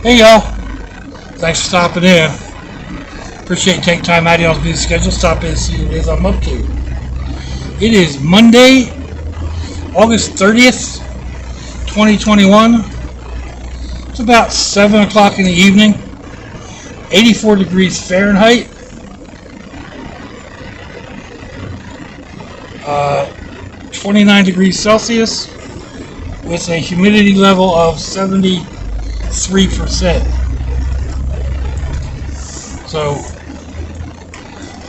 Hey y'all, thanks for stopping in. Appreciate you taking time out of y'all's busy schedule. Stop in and see what it is I'm up to. It is Monday, August 30th, 2021. It's about 7 o'clock in the evening. 84 degrees Fahrenheit. 29 degrees Celsius with a humidity level of 73%. So,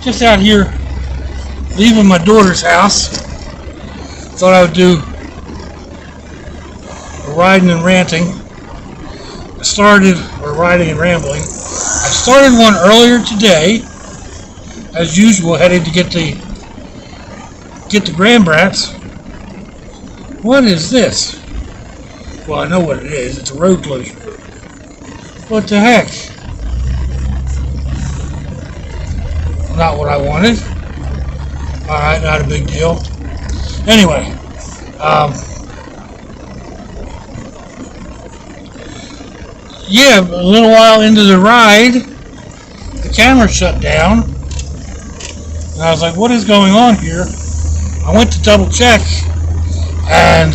just out here leaving my daughter's house. Thought I would do a riding and ranting. Riding and rambling. I started one earlier today, as usual, heading to get the Grandbrats. What is this? Well, I know what it is. It's a road closure. What the heck? Not what I wanted. Alright, not a big deal. Anyway, yeah, a little while into the ride, the camera shut down. And I was like, what is going on here? I went to double check, and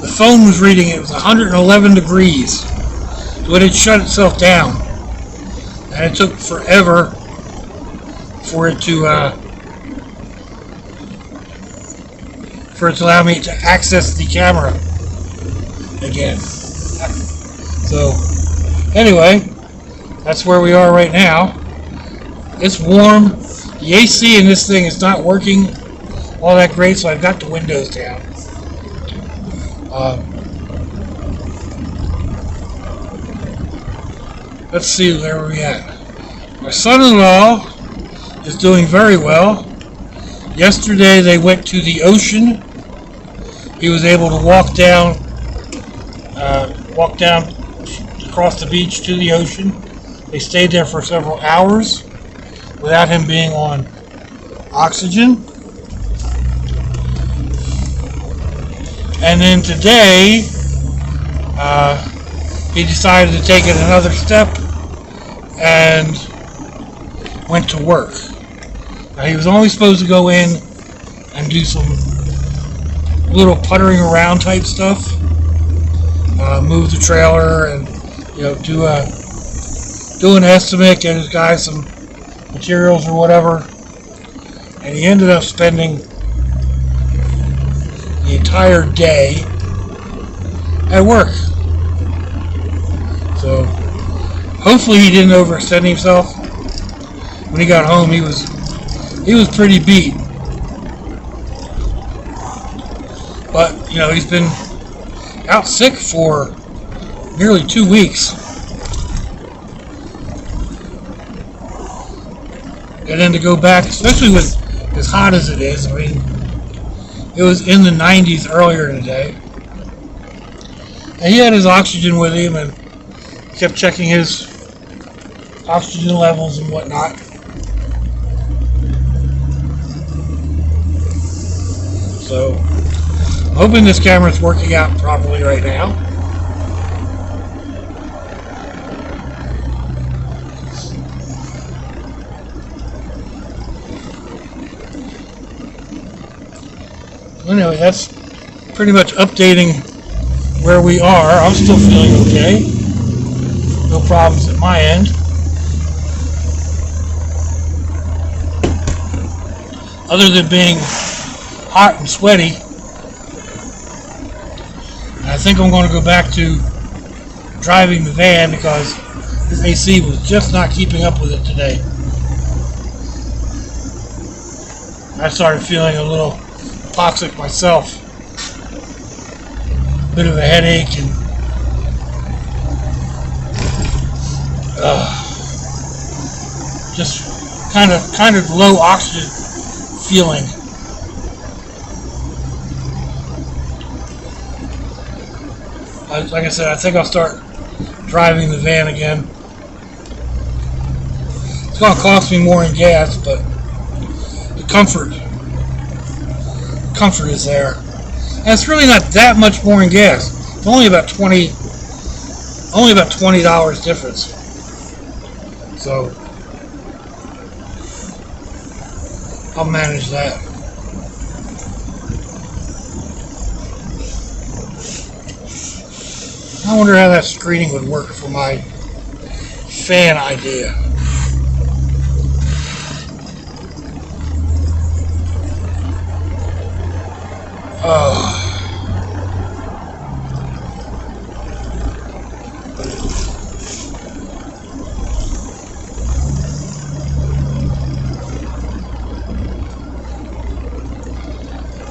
the phone was reading it was 111 degrees. So it had shut itself down. And it took forever for it to allow me to access the camera again. So, anyway, that's where we are right now. It's warm. The AC in this thing is not working all that great, so I've got the windows down. Let's see where we're at. My son-in-law is doing very well. Yesterday they went to the ocean. He was able to walk down across the beach to the ocean. They stayed there for several hours without him being on oxygen. And then today, he decided to take it another step and went to work. Now, he was only supposed to go in and do some little puttering around type stuff, move the trailer, and do an estimate, get his guys some materials or whatever. And he ended up spending the entire day at work. So hopefully he didn't overextend himself. When he got home, he was pretty beat. But he's been out sick for nearly 2 weeks. And then to go back, especially with as hot as it is, I mean, it was in the 90s earlier today. And he had his oxygen with him and kept checking his oxygen levels and whatnot. So, I'm hoping this camera is working out properly right now. Anyway, that's pretty much updating where we are. I'm still feeling okay. No problems at my end. Other than being hot and sweaty. And I think I'm going to go back to driving the van because this AC was just not keeping up with it today. I started feeling a little toxic myself. A bit of a headache and just kind of low oxygen feeling. Like I said, I think I'll start driving the van again. It's going to cost me more in gas, but the comfort is there. And it's really not that much more in gas. It's only about 20 Only about $20 difference. So I'll manage that. I wonder how that screening would work for my fan idea.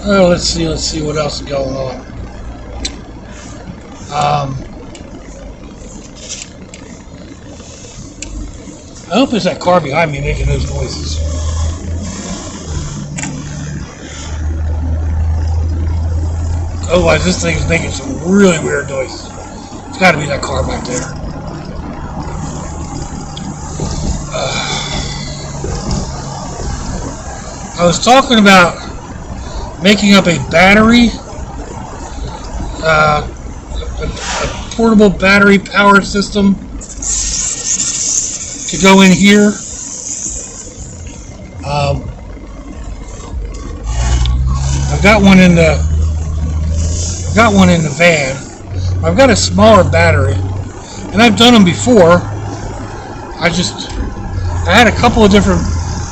Oh, let's see what else is going on. I hope it's that car behind me making those noises. Otherwise, this thing is making some really weird noises. It's got to be that car back there. I was talking about making up a battery, a portable battery power system to go in here. I've got one in the van. I've got a smaller battery, and I've done them before. I had a couple of different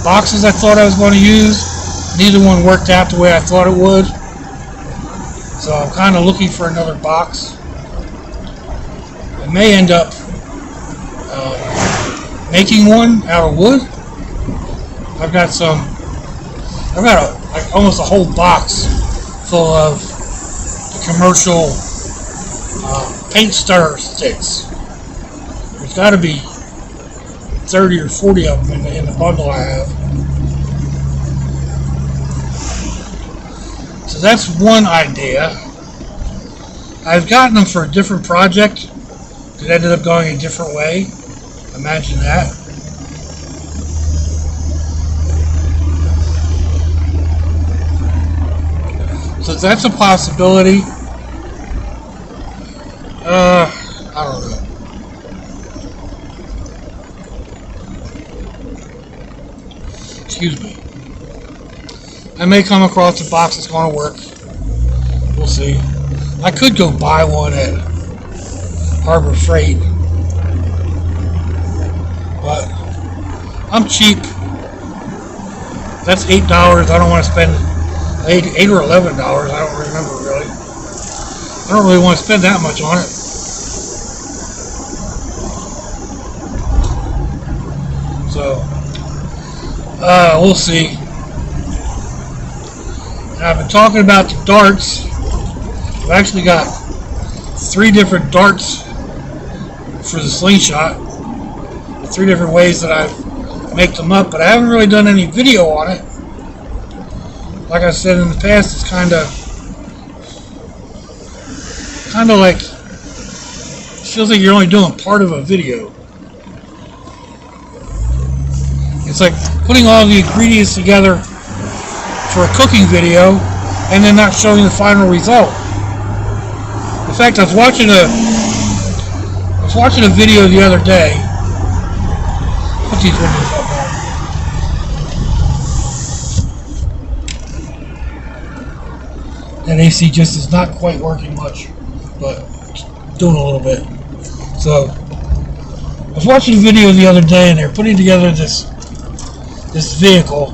boxes I thought I was going to use. Neither one worked out the way I thought it would. So I'm kind of looking for another box. I may end up making one out of wood. I've got almost a whole box full of the commercial paint stir sticks. There's got to be 30 or 40 of them in the bundle I have. So that's one idea. I've gotten them for a different project that ended up going a different way. Imagine that. So that's a possibility. I don't know. Excuse me. I may come across a box that's going to work. We'll see. I could go buy one at Harbor Freight, but I'm cheap. That's $8. I don't want to spend $8 or $11. I don't remember really. I don't really want to spend that much on it. So we'll see. I've been talking about the darts. I've actually got 3 different darts for the slingshot. 3 different ways that I make them up, but I haven't really done any video on it. Like I said in the past, it's kind of like, it feels like you're only doing part of a video. It's like putting all the ingredients together for a cooking video and then not showing the final result. In fact, I was watching a video the other day. Put these windows up now. That AC just is not quite working much, but doing a little bit. So I was watching a video the other day, and they're putting together this vehicle,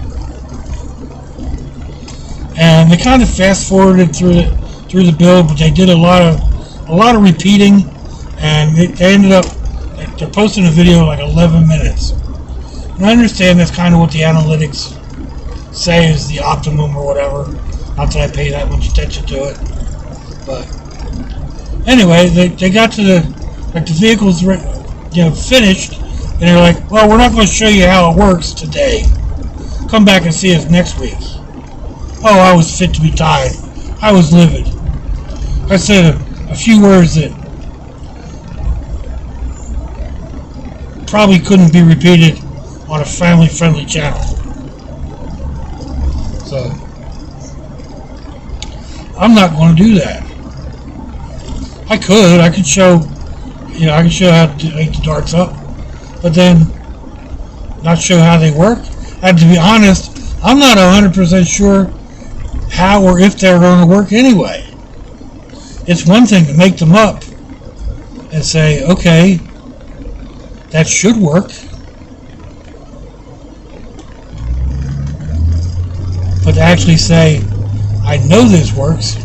and they kind of fast forwarded through the build, but they did a lot of repeating, and they ended up, they're posting a video like 11 minutes. And I understand that's kind of what the analytics say is the optimum or whatever. Not that I pay that much attention to it, but anyway, they got to the vehicle's finished, and they're like, well, we're not going to show you how it works today. Come back and see us next week. Oh, I was fit to be tied. I was livid. I said a few words that probably couldn't be repeated on a family-friendly channel. So I'm not going to do that. I could show, I can show how to make the darts up, but then not show how they work. And to be honest, I'm not 100% sure how or if they're going to work anyway. It's one thing to make them up and say, okay, that should work. But to actually say, I know this works,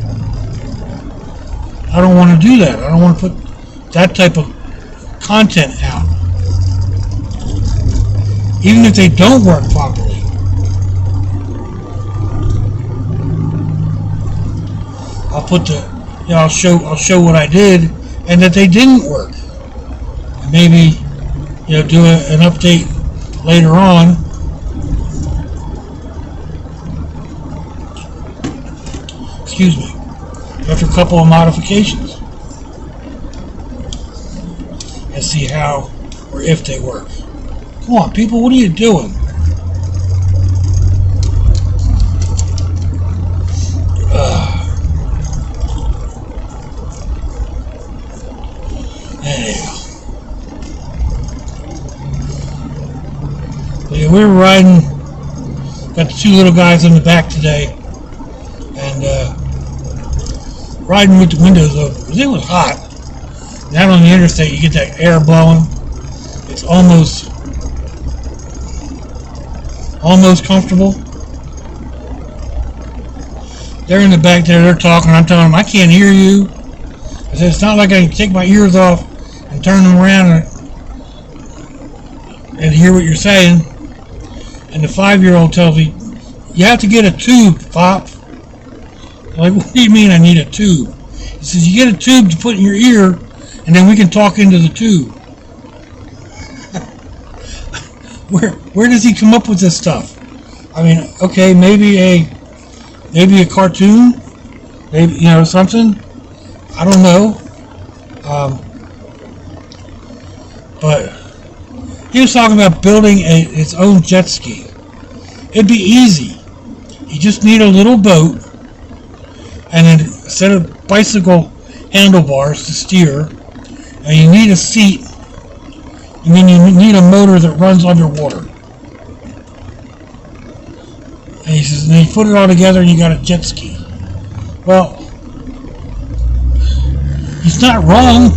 I don't want to do that. I don't want to put that type of content out. Even if they don't work properly. I'll put the, I'll show what I did and that they didn't work. And maybe, do an update later on. Excuse me. After a couple of modifications. And see how or if they work. Come on, people, what are you doing? Anyhow. Yeah, we were riding, got the two little guys in the back today, and riding with the windows open, because it was hot. And out on the interstate, you get that air blowing. It's almost comfortable. They're in the back there, they're talking, I'm telling them, I can't hear you. I said, it's not like I can take my ears off and turn them around and hear what you're saying. And the 5-year-old tells me, you have to get a tube, Pop. I'm like, what do you mean I need a tube? He says, you get a tube to put in your ear, and then we can talk into the tube. Where does he come up with this stuff? I mean, okay, maybe a cartoon, maybe something. I don't know. But he was talking about building its own jet ski. It'd be easy. You just need a little boat, and then instead of bicycle handlebars to steer, and you need a seat, and then you need a motor that runs underwater. And he says, and then you put it all together and you got a jet ski. Well, he's not wrong.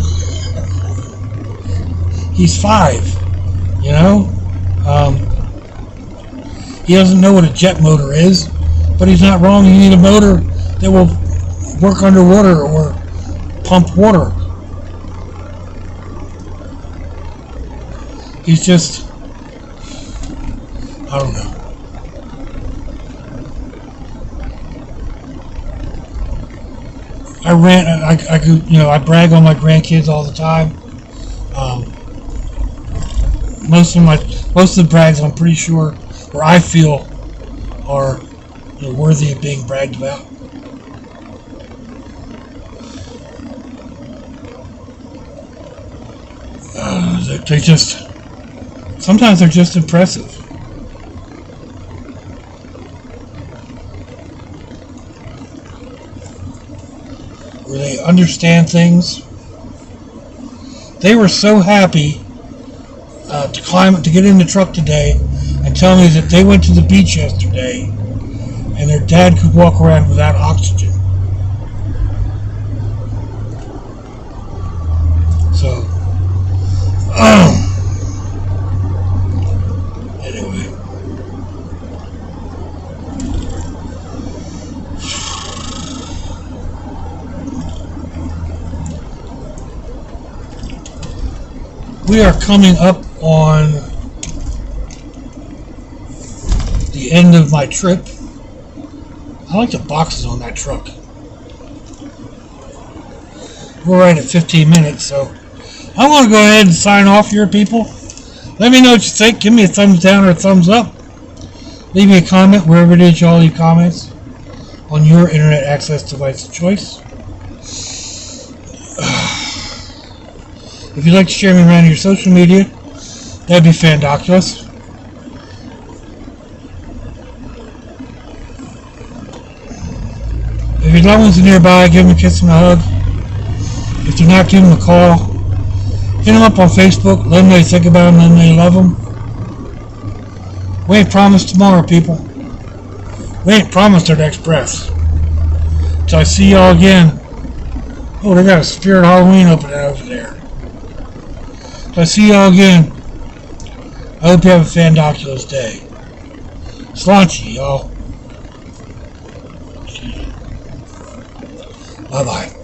He's 5, he doesn't know what a jet motor is, but he's not wrong. You need a motor that will work underwater or pump water. He's just, I don't know. I brag on my grandkids all the time. Most of the brags, I'm pretty sure, or I feel, are worthy of being bragged about. Sometimes they're just impressive. Where they understand things. They were so happy to get in the truck today and tell me that they went to the beach yesterday and their dad could walk around without oxygen. So, anyway. We are coming up on the end of my trip. I like the boxes on that truck. We're right at 15 minutes, so I'm going to go ahead and sign off here, people. Let me know what you think. Give me a thumbs down or a thumbs up. Leave me a comment wherever it is y'all leave comments on your internet access device of choice. If you'd like to share me around your social media, that'd be fandoculous. If your loved ones are nearby, give them a kiss and a hug. If they're not, give them a call. Hit them up on Facebook. Let them know you think about them. Let them know you love them. We ain't promised tomorrow, people. We ain't promised our next breath. Till I see y'all again. Oh, they got a Spirit Halloween open over there. Till I see y'all again. I hope you have a fandoculous day. Sláinte, y'all. Bye-bye.